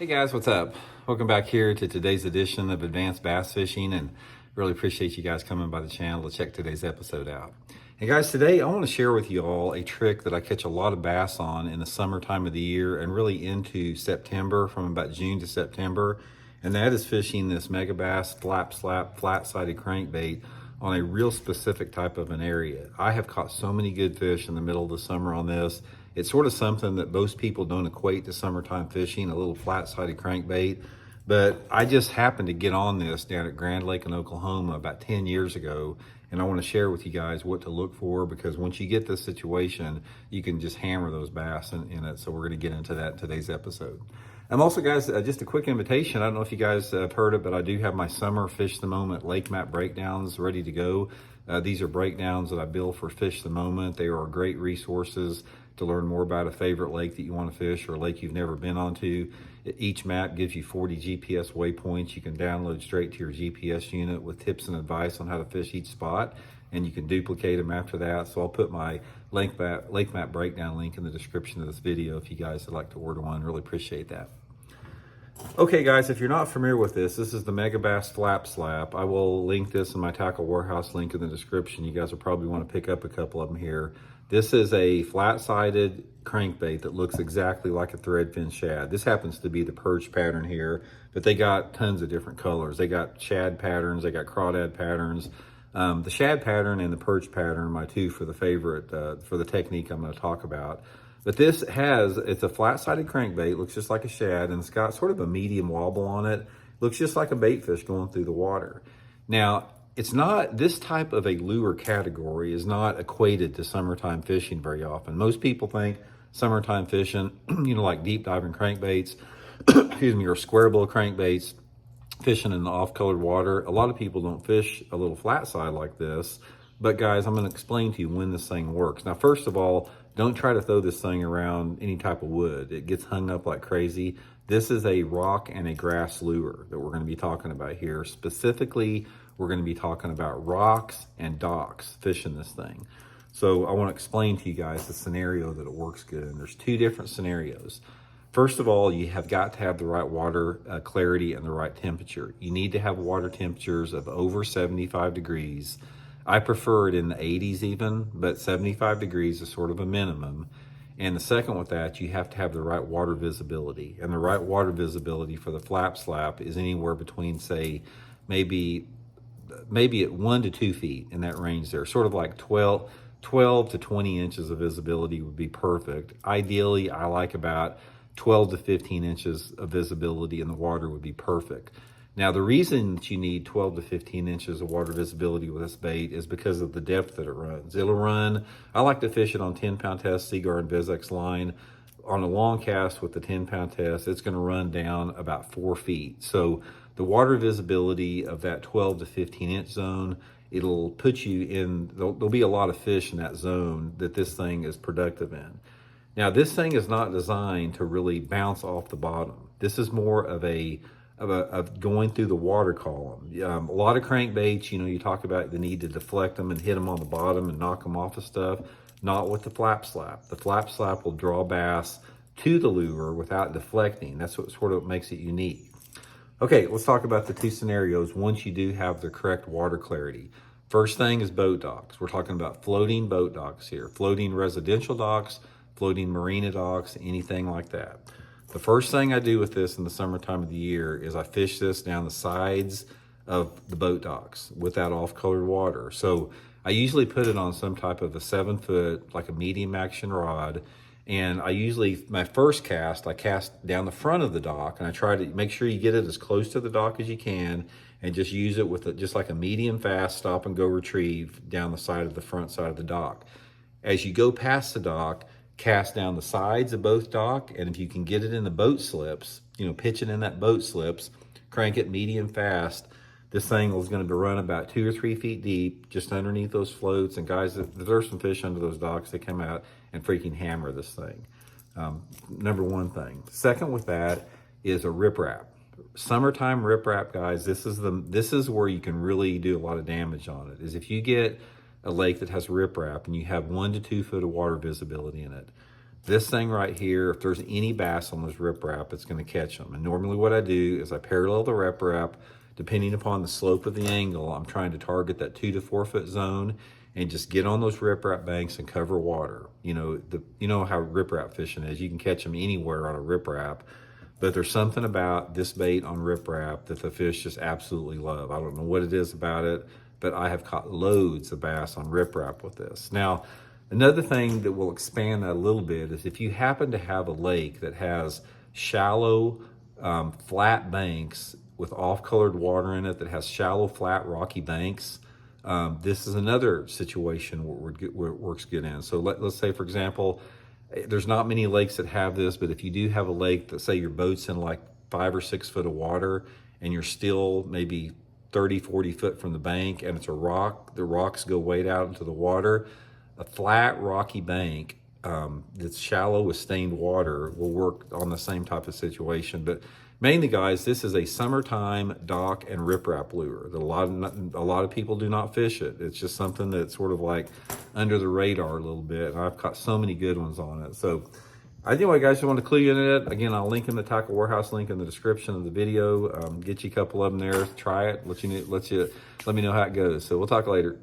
Hey guys, what's up? Welcome back here to today's edition of Advanced Bass Fishing, and really appreciate you guys coming by the channel to check today's episode out. And guys, today I want to share with you all a trick that I catch a lot of bass on in the summertime of the year and really into September, from about June to September, and that is fishing this mega bass flap slap flat-sided crankbait on a real specific type of an area. I have caught so many good fish in the middle of the summer on this. It's sort of something that most people don't equate to summertime fishing, a little flat-sided crankbait. But I just happened to get on this down at Grand Lake in Oklahoma about 10 years ago. And I want to share with you guys what to look for, because once you get this situation, you can just hammer those bass in it. So we're going to get into that in today's episode. Also, guys, just a quick invitation. I don't know if you guys have heard it, but I do have my summer Fish the Moment lake map breakdowns ready to go. These are breakdowns that I build for Fish the Moment. They are great resources to learn more about a favorite lake that you want to fish or a lake you've never been onto. Each map gives you 40 GPS waypoints you can download straight to your GPS unit with tips and advice on how to fish each spot, and you can duplicate them after that. So I'll put my lake map breakdown link in the description of this video if you guys would like to order one. Really appreciate that. Okay guys, if you're not familiar with this is the Mega Bass Flap Slap. I will link this in my Tackle Warehouse link in the description. You guys will probably want to pick up a couple of them here. This is a flat-sided crankbait that looks exactly like a threadfin shad. This happens to be the perch pattern here, but they got tons of different colors. They got shad patterns, they got crawdad patterns. The shad pattern and the perch pattern are my two for the favorite, for the technique I'm going to talk about. But it's a flat-sided crankbait, looks just like a shad, and it's got sort of a medium wobble on it. Looks just like a bait fish going through the water. Now, it's not, this type of a lure category is not equated to summertime fishing very often. Most people think summertime fishing, like deep diving crankbaits, excuse me, or square bill crankbaits, fishing in the off-colored water. A lot of people don't fish a little flat side like this. But guys, I'm going to explain to you when this thing works. Now, first of all, don't try to throw this thing around any type of wood. It gets hung up like crazy. This is a rock and a grass lure that we're going to be talking about here. Specifically, we're going to be talking about rocks and docks fishing this thing. So I want to explain to you guys the scenario that it works good. And there's two different scenarios. First of all, you have got to have the right water clarity and the right temperature. You need to have water temperatures of over 75 degrees. I prefer it in the 80s even, but 75 degrees is sort of a minimum. And the second with that, you have to have the right water visibility. And the right water visibility for the flap slap is anywhere between, say, maybe at 1 to 2 feet, in that range there. Sort of like 12 to 20 inches of visibility would be perfect. Ideally, I like about 12 to 15 inches of visibility in the water would be perfect. Now, the reason that you need 12 to 15 inches of water visibility with this bait is because of the depth that it runs. It'll run, I like to fish it on 10-pound test, Seaguar and Vizex line. On a long cast with the 10-pound test, it's going to run down about 4 feet. So the water visibility of that 12 to 15-inch zone, it'll put you in, there'll be a lot of fish in that zone that this thing is productive in. Now, this thing is not designed to really bounce off the bottom. This is more of going through the water column. A lot of crankbaits, you talk about the need to deflect them and hit them on the bottom and knock them off of stuff. Not with the flap slap. The flap slap will draw bass to the lure without deflecting. That's what sort of makes it unique. Okay, let's talk about the two scenarios once you do have the correct water clarity. First thing is boat docks. We're talking about floating boat docks here. Floating residential docks, floating marina docks, anything like that. The first thing I do with this in the summertime of the year is I fish this down the sides of the boat docks with that off-colored water. So I usually put it on some type of a 7-foot, like a medium action rod. And I usually, my first cast, I cast down the front of the dock, and I try to make sure you get it as close to the dock as you can and just use it with just like a medium fast stop and go retrieve down the side of the front side of the dock. As you go past the dock, cast down the sides of both dock, and if you can get it in the boat slips, pitch it in that boat slips, crank it medium fast, this thing is going to run about 2 or 3 feet deep, just underneath those floats. And guys, if there's some fish under those docks, they come out and freaking hammer this thing. Number one thing. Second with that is a riprap. Summertime riprap, guys, this is where you can really do a lot of damage on it, is if you get a lake that has riprap and you have 1 to 2 foot of water visibility in it. This thing right here, if there's any bass on this riprap, it's going to catch them. And normally what I do is I parallel the riprap. Depending upon the slope of the angle, I'm trying to target that 2 to 4 foot zone and just get on those riprap banks and cover water. You know how riprap fishing is. You can catch them anywhere on a riprap, but there's something about this bait on riprap that the fish just absolutely love. I don't know what it is about it, but I have caught loads of bass on riprap with this. Now, another thing that will expand that a little bit is if you happen to have a lake that has shallow, flat banks with off-colored water in it, that has shallow, flat, rocky banks, this is another situation where it works good in. So let's say, for example, there's not many lakes that have this, but if you do have a lake that, say your boat's in like 5 or 6 foot of water and you're still maybe 30, 40 foot from the bank and it's a rock, the rocks go way out into the water, a flat, rocky bank that's shallow with stained water will work on the same type of situation. But mainly, guys, this is a summertime dock and riprap lure that a lot of people do not fish it. It's just something that's sort of like under the radar a little bit. And I've caught so many good ones on it. So anyway, guys, I want to clue you into it. Again, I'll link in the Tackle Warehouse link in the description of the video. Get you a couple of them there. Try it. Let me know how it goes. So we'll talk later.